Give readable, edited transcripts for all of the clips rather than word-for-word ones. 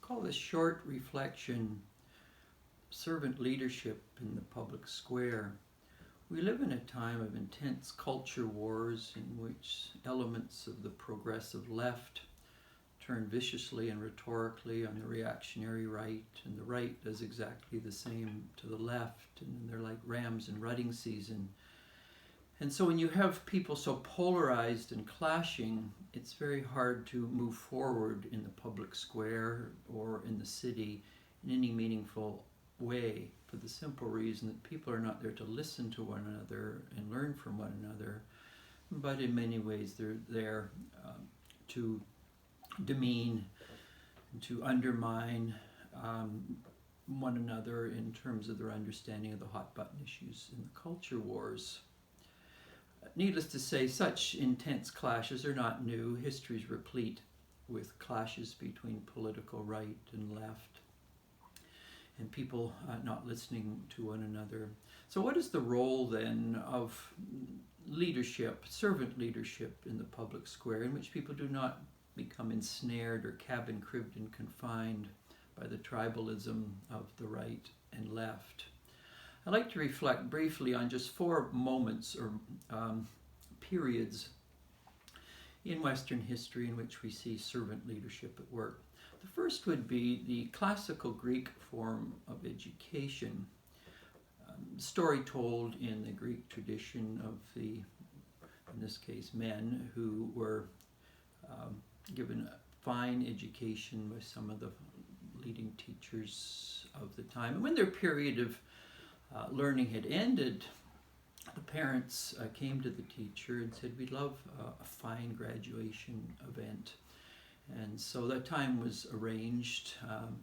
call this short reflection servant leadership in the public square. We live in a time of intense culture wars in which elements of the progressive left turn viciously and rhetorically on the reactionary right, and the right does exactly the same to the left, and they're like rams in rutting season. And so when you have people so polarized and clashing, it's very hard to move forward in the public square or in the city in any meaningful way, for the simple reason that people are not there to listen to one another and learn from one another, but in many ways they're there to demean, to undermine one another in terms of their understanding of the hot button issues in the culture wars. Needless to say, such intense clashes are not new. History is replete with clashes between political right and left, and people not listening to one another. So what is the role then of leadership, servant leadership in the public square, in which people do not become ensnared or cabin-cribbed and confined by the tribalism of the right and left? I'd like to reflect briefly on just 4 moments or periods in Western history in which we see servant leadership at work. The first would be the classical Greek form of education, story told in the Greek tradition of the, in this case, men who were given a fine education by some of the leading teachers of the time. And when their period of learning had ended, the parents came to the teacher and said, "We'd love a fine graduation event." And so that time was arranged.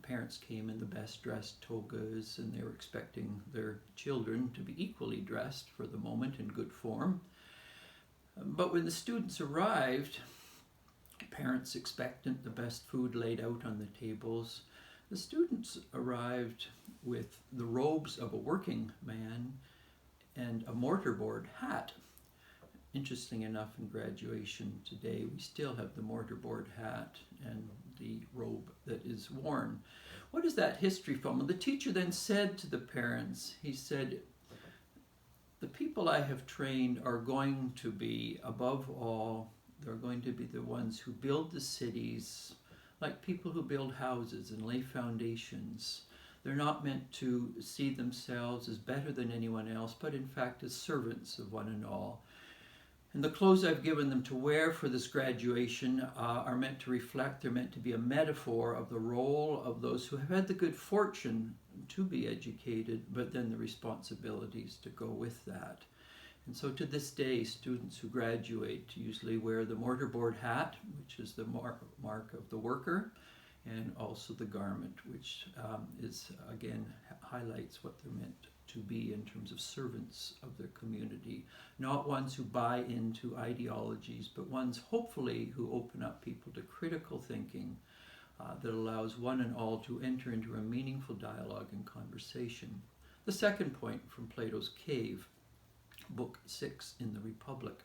Parents came in the best dressed togas, and they were expecting their children to be equally dressed for the moment in good form. But when the students arrived, parents expectant, the best food laid out on the tables, the students arrived with the robes of a working man and a mortarboard hat. Interesting enough, in graduation today, we still have the mortarboard hat and the robe that is worn. What is that history from? Well, the teacher then said to the parents, he said, "The people I have trained are going to be, above all, they're going to be the ones who build the cities, like people who build houses and lay foundations. They're not meant to see themselves as better than anyone else, but in fact as servants of one and all. And the clothes I've given them to wear for this graduation are meant to reflect, they're meant to be a metaphor of the role of those who have had the good fortune to be educated, but then the responsibilities to go with that." And so to this day, students who graduate usually wear the mortarboard hat, which is the mark of the worker, and also the garment, which is, again, highlights what they're meant to be in terms of servants of their community. Not ones who buy into ideologies, but ones, hopefully, who open up people to critical thinking that allows one and all to enter into a meaningful dialogue and conversation. The second point from Plato's Cave, Book 6 in the Republic.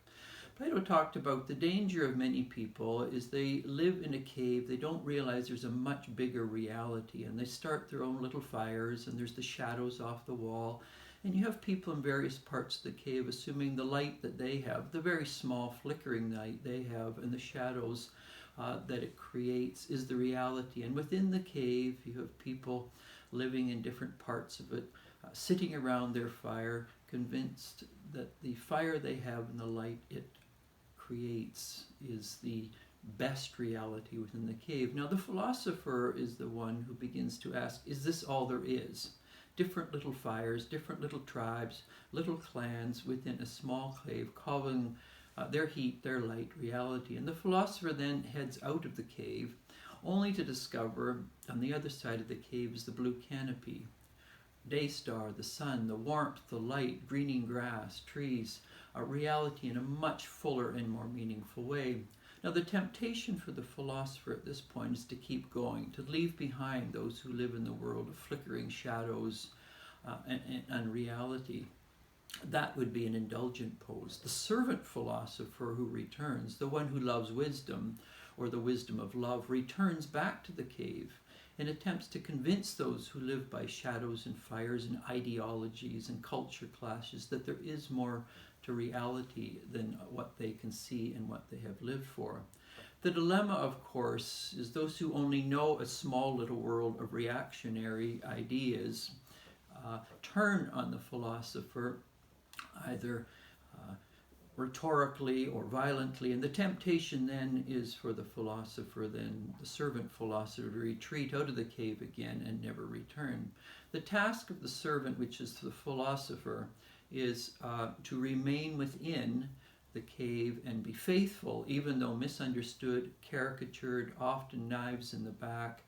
Plato talked about the danger of many people is they live in a cave, they don't realize there's a much bigger reality, and they start their own little fires, and there's the shadows off the wall, and you have people in various parts of the cave assuming the light that they have, the very small flickering light they have, and the shadows that it creates is the reality. And within the cave you have people living in different parts of it, sitting around their fire, convinced that the fire they have and the light it creates is the best reality within the cave. Now the philosopher is the one who begins to ask, is this all there is? Different little fires, different little tribes, little clans within a small cave calling their heat, their light, reality. And the philosopher then heads out of the cave only to discover on the other side of the cave is the blue canopy. Day star, the sun, the warmth, the light, greening grass, trees, a reality in a much fuller and more meaningful way. Now the temptation for the philosopher at this point is to keep going, to leave behind those who live in the world of flickering shadows and unreality. That would be an indulgent pose. The servant philosopher who returns, the one who loves wisdom, or the wisdom of love, returns back to the cave and attempts to convince those who live by shadows and fires and ideologies and culture clashes that there is more to reality than what they can see and what they have lived for. The dilemma, of course, is those who only know a small little world of reactionary ideas turn on the philosopher either rhetorically or violently, and the temptation then is for the philosopher, then the servant philosopher, to retreat out of the cave again and never return. The task of the servant, which is the philosopher, is to remain within the cave and be faithful, even though misunderstood, caricatured, often knives in the back,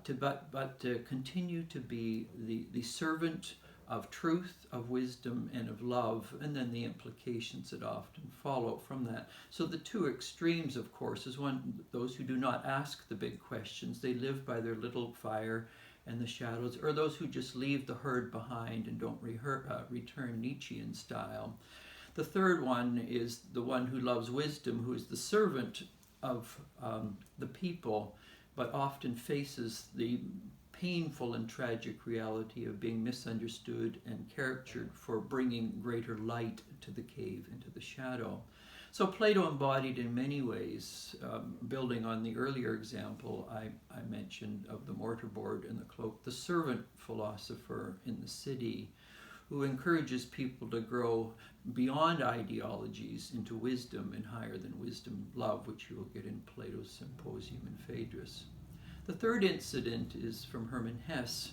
but to continue to be the servant of truth, of wisdom, and of love, and then the implications that often follow from that. So the two extremes, of course, is one, those who do not ask the big questions, they live by their little fire and the shadows, or those who just leave the herd behind and don't return Nietzschean style. The third one is the one who loves wisdom, who is the servant of the people, but often faces the painful and tragic reality of being misunderstood and caricatured for bringing greater light to the cave, into the shadow. So Plato embodied in many ways, building on the earlier example I mentioned of the mortarboard and the cloak, the servant philosopher in the city, who encourages people to grow beyond ideologies into wisdom and higher than wisdom, love, which you will get in Plato's Symposium in Phaedrus. The third incident is from Hermann Hesse.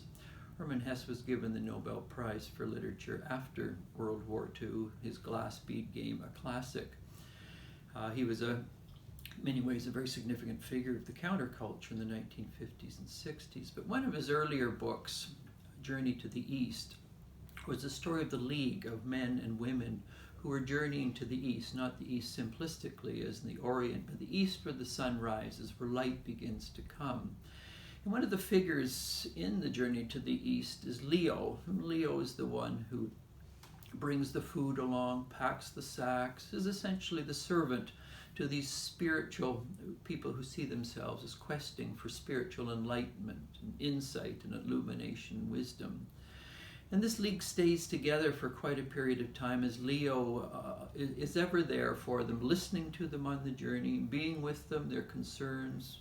Hermann Hesse was given the Nobel Prize for Literature after World War II, his glass bead game, a classic. He was in many ways a very significant figure of the counterculture in the 1950s and 60s. But one of his earlier books, Journey to the East, was the story of the league of men and women who were journeying to the east, not the east simplistically as in the Orient, but the east where the sun rises, where light begins to come. And one of the figures in the journey to the east is Leo. And Leo is the one who brings the food along, packs the sacks, is essentially the servant to these spiritual people who see themselves as questing for spiritual enlightenment and insight and illumination and wisdom. And this league stays together for quite a period of time as Leo is ever there for them, listening to them on the journey, being with them, their concerns,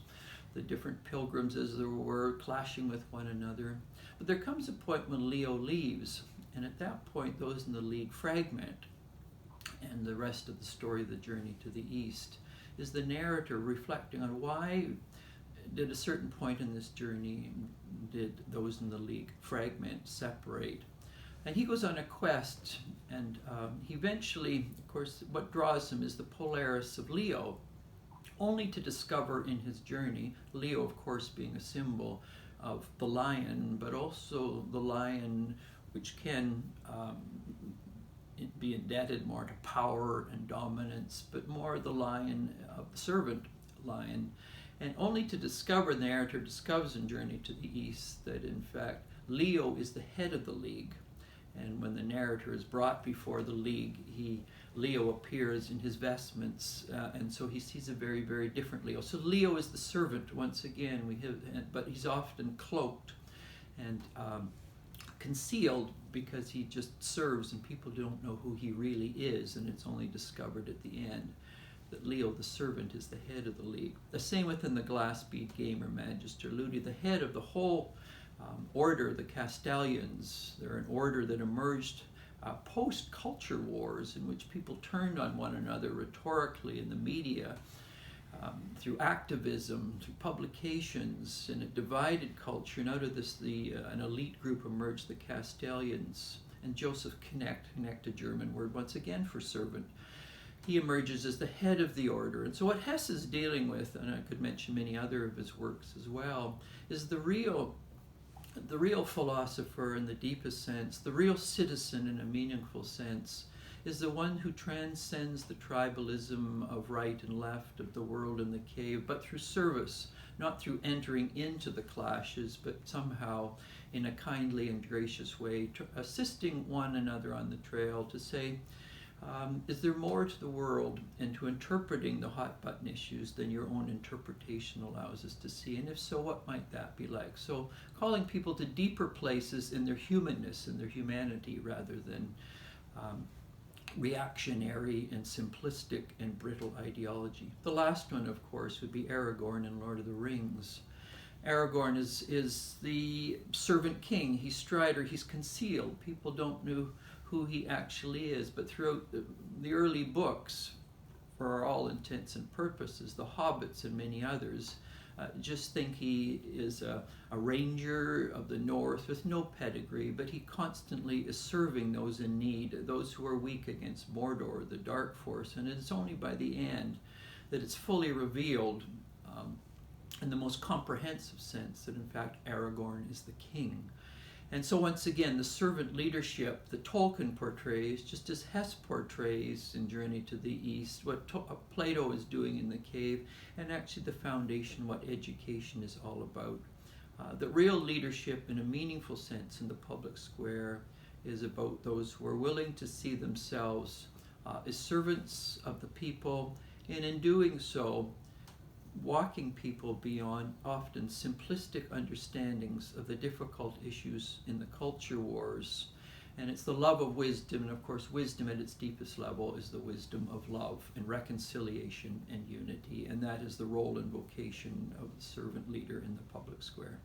the different pilgrims as there were, clashing with one another. But there comes a point when Leo leaves, and at that point those in the league fragment. And the rest of the story, the journey to the east, is the narrator reflecting on why at a certain point in this journey did those in the league fragment, separate. And he goes on a quest, and he eventually, of course, what draws him is the Polaris of Leo, only to discover in his journey, Leo, of course, being a symbol of the lion, but also the lion which can be indebted more to power and dominance, but more the lion of the servant lion. And only to discover, the narrator discovers in Journey to the East that in fact Leo is the head of the league. And when the narrator is brought before the league, Leo appears in his vestments, and so he sees a very, very different Leo. So Leo is the servant once again, but he's often cloaked and concealed because he just serves and people don't know who he really is, and it's only discovered at the end that Leo the servant is the head of the league. The same within the glass bead game or Magister Ludi, the head of the whole order, the Castalians. They're an order that emerged post-culture wars in which people turned on one another rhetorically in the media, through activism, through publications, and it divided culture. And out of this, an elite group emerged, the Castalians. And Joseph Knecht, a German word once again for servant, he emerges as the head of the order. And so what Hesse is dealing with, and I could mention many other of his works as well, is the real philosopher in the deepest sense, the real citizen in a meaningful sense, is the one who transcends the tribalism of right and left, of the world and the cave, but through service, not through entering into the clashes, but somehow in a kindly and gracious way, assisting one another on the trail to say, Is there more to the world and to interpreting the hot button issues than your own interpretation allows us to see? And if so, what might that be like? So calling people to deeper places in their humanness and their humanity rather than reactionary and simplistic and brittle ideology. The last one, of course, would be Aragorn in Lord of the Rings. Aragorn is the servant king. He's Strider. He's concealed. People don't know who he actually is. But throughout the early books, for all intents and purposes, the Hobbits and many others just think he is a ranger of the north with no pedigree, but he constantly is serving those in need, those who are weak against Mordor, the dark force. And it's only by the end that it's fully revealed in the most comprehensive sense that in fact Aragorn is the king. And so once again, the servant leadership that Tolkien portrays, just as Hesse portrays in Journey to the East, what Plato is doing in the cave, and actually the foundation, what education is all about. The real leadership in a meaningful sense in the public square is about those who are willing to see themselves as servants of the people, and in doing so, walking people beyond often simplistic understandings of the difficult issues in the culture wars. And it's the love of wisdom, and of course wisdom at its deepest level is the wisdom of love and reconciliation and unity, and that is the role and vocation of the servant leader in the public square.